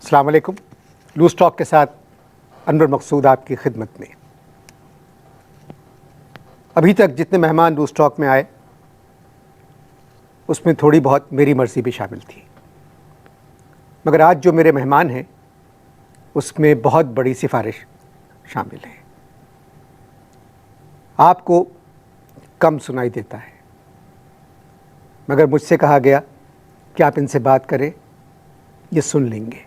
अस्सलाम वालेकुम। Loose talk के साथ अनवर मकसूद आपकी खिदमत में। अभी तक जितने मेहमान लूज़ टॉक में आए उसमें थोड़ी बहुत मेरी मर्ज़ी भी शामिल थी, मगर आज जो मेरे मेहमान हैं उसमें बहुत बड़ी सिफारिश शामिल है। आपको कम सुनाई देता है, मगर मुझसे कहा गया कि आप इनसे बात करें, ये सुन लेंगे।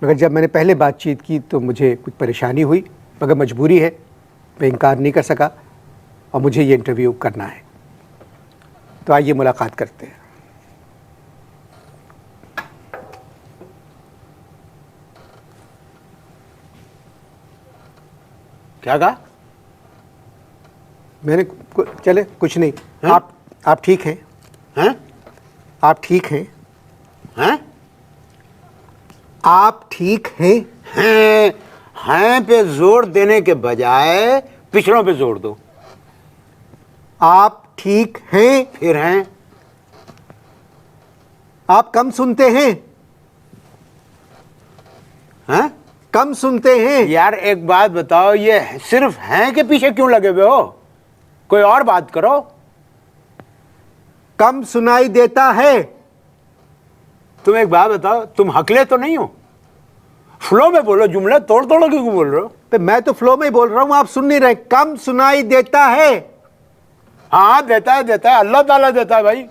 मगर जब मैंने पहले बातचीत की तो मुझे कुछ परेशानी हुई, मगर मजबूरी है, मैं इनकार नहीं कर सका और मुझे ये इंटरव्यू करना है। तो आइए मुलाकात करते हैं। क्या कहा? मैंने चले कुछ नहीं। है? आप ठीक हैं? हैं? आप ठीक हैं? हैं? आप ठीक हैं? हैं? हैं पे जोर देने के बजाय पिछड़ों पे जोर दो। आप ठीक हैं? फिर हैं? आप कम सुनते हैं? हैं? कम सुनते हैं? यार एक बात बताओ, ये सिर्फ हैं के पीछे क्यों लगे हुए हो? कोई और बात करो। कम सुनाई देता है? तुम एक बात बताओ, तुम हकले तो नहीं हो? फ्लो में बोलो, जुमला तोड़ तोड़ के क्यों बोल रहे हो? तो मैं तो फ्लो में ही बोल रहा हूं, आप सुन नहीं रहे। कम सुनाई देता है? हाँ देता है, अल्लाह ताला देता है भाई।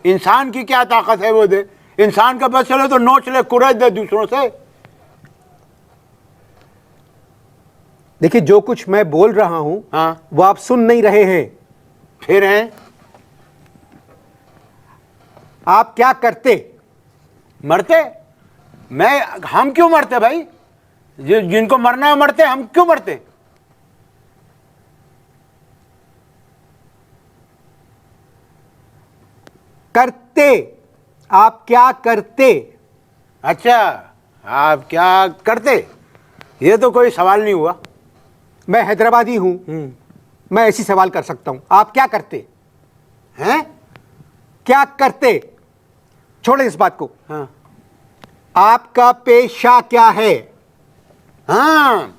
इंसान की क्या ताकत है वो दे। इंसान का बस चले तो नोच ले, कुरेद दे दूसरों से। देखिए, जो कुछ मैं बोल रहा हूं हाँ, वो आप सुन नहीं रहे हैं। फिर हैं? आप क्या करते? मरते? हम क्यों मरते भाई? जिनको मरना है मरते, हम क्यों मरते? करते? आप क्या करते? अच्छा, आप क्या करते? ये तो कोई सवाल नहीं हुआ। मैं हैदराबादी हूं, मैं ऐसी सवाल कर सकता हूं। आप क्या करते हैं? क्या करते? छोड़े इस बात को। हाँ, आपका पेशा क्या है? हाँ,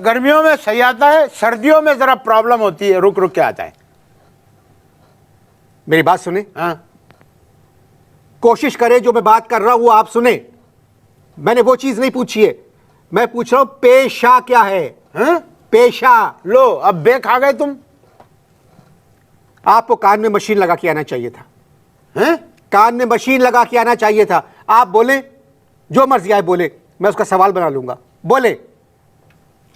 गर्मियों में सही आता है, सर्दियों में जरा प्रॉब्लम होती है, रुक रुक के आता है। मेरी बात सुने। हाँ, कोशिश करें जो मैं बात कर रहा हूं वो आप सुने। मैंने वो चीज नहीं पूछी है, मैं पूछ रहा हूं पेशा क्या है? हाँ? पेशा। लो अब बे खा गए तुम। आपको कान में मशीन लगा के आना चाहिए था। हैं? कान में मशीन लगा के आना चाहिए था। आप बोले, जो मर्जी आए बोले, मैं उसका सवाल बना लूंगा। बोले,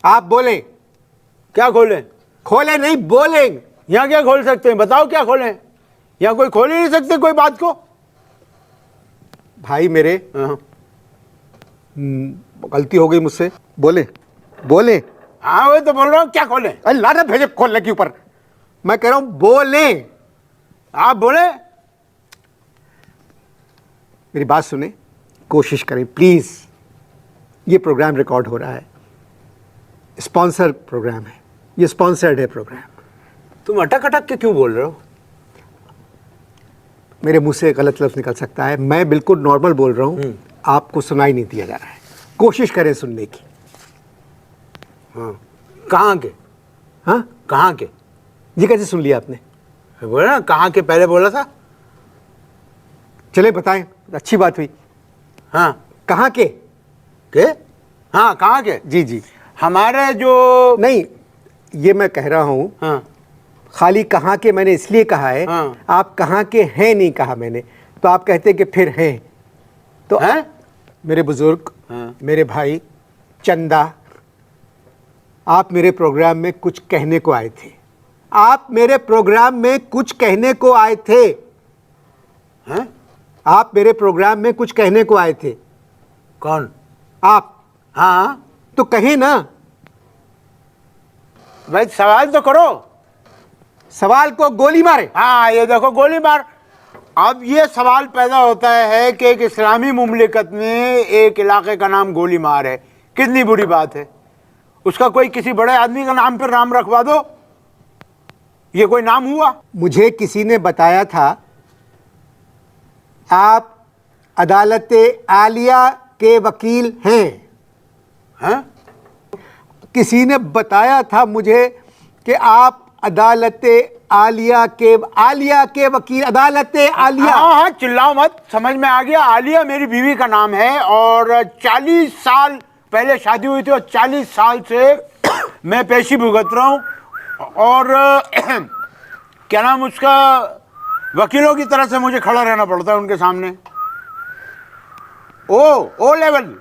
आप बोले। क्या खोले? खोले नहीं, बोले। यहां क्या खोल सकते हैं? बताओ क्या खोलें? यहां कोई खोल ही नहीं सकते कोई बात को। भाई मेरे, हाँ, गलती हो गई मुझसे। बोले बोले। हाँ वही तो बोल रहा हूं, क्या खोलें? अरे लानत भेजे खोलने के ऊपर। मैं कह रहा हूं बोले। आप बोले। मेरी बात सुने, कोशिश करें प्लीज। ये प्रोग्राम रिकॉर्ड हो रहा है, स्पॉन्सर प्रोग्राम है, ये स्पॉन्सर्ड है प्रोग्राम। तुम अटक अटक के क्यों बोल रहे हो? मेरे मुंह से गलत लफ्ज निकल सकता है, मैं बिल्कुल नॉर्मल बोल रहा हूं। आपको सुनाई नहीं दिया जा रहा है, कोशिश करें सुनने की। हाँ, कहाँ के? हाँ, कहाँ के? ये कैसे सुन लिया आपने? बोला ना कहाँ के, पहले बोला था। चले बताएं, अच्छी बात हुई। हाँ, कहाँ के? हाँ कहाँ के? जी जी। हमारे जो नहीं, ये मैं कह रहा हूं, हाँ, खाली कहाँ के मैंने इसलिए कहा है। हाँ। आप कहाँ के हैं नहीं कहा मैंने, तो आप कहते कि फिर हैं। तो हैं? मेरे बुजुर्ग, हाँ। मेरे भाई चंदा, आप मेरे प्रोग्राम में कुछ कहने को आए थे। आप मेरे प्रोग्राम में कुछ कहने को आए थे। हैं? आप मेरे प्रोग्राम में कुछ कहने को आए थे। कौन? आप। हाँ, तो कहें ना। भाई सवाल तो करो। सवाल को गोली मारे। हाँ ये देखो, गोली मार। अब ये सवाल पैदा होता है कि एक इस्लामी मुमलिकत में एक इलाके का नाम गोली मार है, कितनी बुरी बात है। उसका कोई किसी बड़े आदमी का नाम पर नाम रखवा दो, ये कोई नाम हुआ? मुझे किसी ने बताया था आप अदालत आलिया के वकील हैं। हैं? किसी ने बताया था मुझे कि आप अदालत आलिया के वकील, अदालत आलिया। हाँ हाँ, चिल्लाओ मत, समझ में आ गया। आलिया मेरी बीवी का नाम है और 40 साल पहले शादी हुई थी और 40 साल से मैं पेशी भुगत रहा हूँ। और क्या नाम उसका, वकीलों की तरह से मुझे खड़ा रहना पड़ता है उनके सामने। ओ लेवल,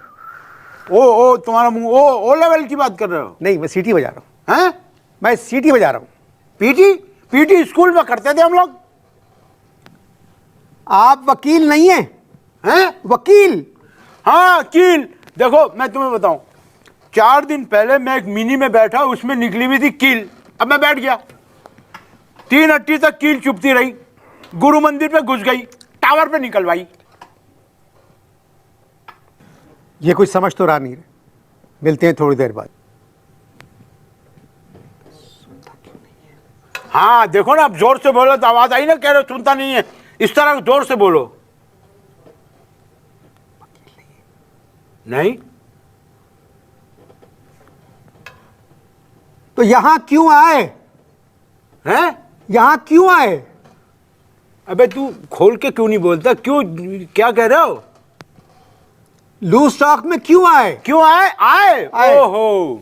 ओ तुम्हारा मुंह ओ लेवल की बात कर रहे हो? नहीं, मैं सीटी बजा रहा हूँ। हैं? मैं सीटी बजा रहा हूँ। पीटी स्कूल में करते थे हम लोग। आप वकील नहीं हैं? हैं? वकील? हाँ, कील। देखो मैं तुम्हें बताऊं, 4 दिन पहले मैं एक मिनी में बैठा, उसमें निकली हुई थी कील। अब मैं बैठ गया, 3 अट्टी तक कील चुपती रही, गुरु मंदिर पे घुस गई, टावर पे निकलवाई। ये कुछ समझ तो रहा नहीं है। मिलते हैं थोड़ी देर बाद। हाँ देखो ना, अब जोर से बोलो तो आवाज आई ना, कह रहे सुनता नहीं है, इस तरह जोर से बोलो। नहीं तो यहां क्यों आए? हैं? यहां क्यों आए? अबे तू खोल के क्यों नहीं बोलता? क्यों, क्या कह रहे हो? लूज स्टॉक में क्यों आए? क्यों आए? ओहो,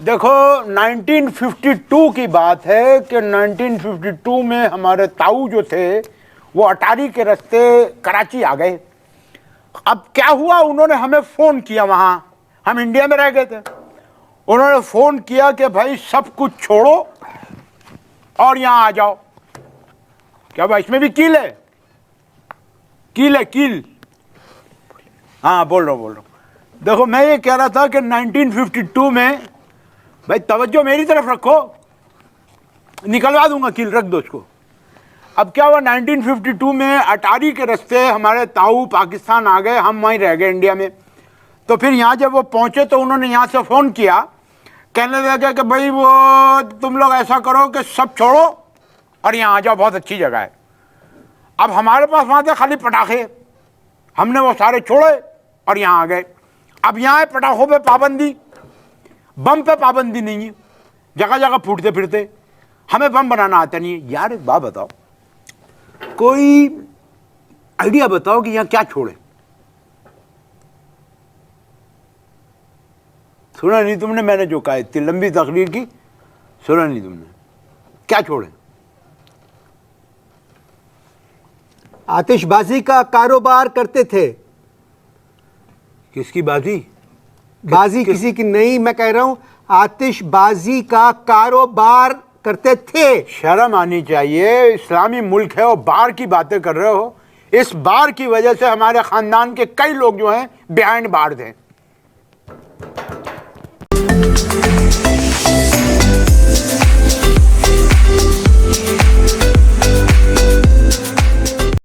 देखो 1952 की बात है कि 1952 में हमारे ताऊ जो थे वो अटारी के रास्ते कराची आ गए। अब क्या हुआ, उन्होंने हमें फोन किया, वहां हम इंडिया में रह गए थे, उन्होंने फोन किया कि भाई सब कुछ छोड़ो और यहां आ जाओ। क्या भाई इसमें भी कील है? कील है, कील। हाँ बोल रहा हूँ। देखो मैं ये कह रहा था कि 1952 में, भाई तवज्जो मेरी तरफ रखो, निकलवा दूंगा कील, रख दो उसको। अब क्या हुआ, 1952 में अटारी के रास्ते हमारे ताऊ पाकिस्तान आ गए, हम वहीं रह गए इंडिया में। तो फिर यहाँ जब वो पहुंचे तो उन्होंने यहाँ से फ़ोन किया, कहने लगे कि भाई वो तुम लोग ऐसा करो कि सब छोड़ो और यहाँ आ जाओ, बहुत अच्छी जगह है। अब हमारे पास वहाँ थे खाली पटाखे, हमने वो सारे छोड़े और यहाँ आ गए। अब यहाँ है पटाखों पे पाबंदी, बम पे पाबंदी नहीं है, जगह जगह फूटते फिरते, हमें बम बनाना आता नहीं है। यार एक बात बताओ, कोई आइडिया बताओ कि यहाँ क्या छोड़े? सुना नहीं तुमने मैंने जो कहा, इतनी लंबी तकरीर की, सुना नहीं तुमने? क्या छोड़े? आतिशबाजी का कारोबार करते थे। किसकी बाजी? बाजी किसी की नहीं, मैं कह रहा हूं आतिशबाजी का कारोबार करते थे। शर्म आनी चाहिए, इस्लामी मुल्क है और बार की बातें कर रहे हो। इस बार की वजह से हमारे खानदान के कई लोग जो हैं बिहाइंड बार्स हैं।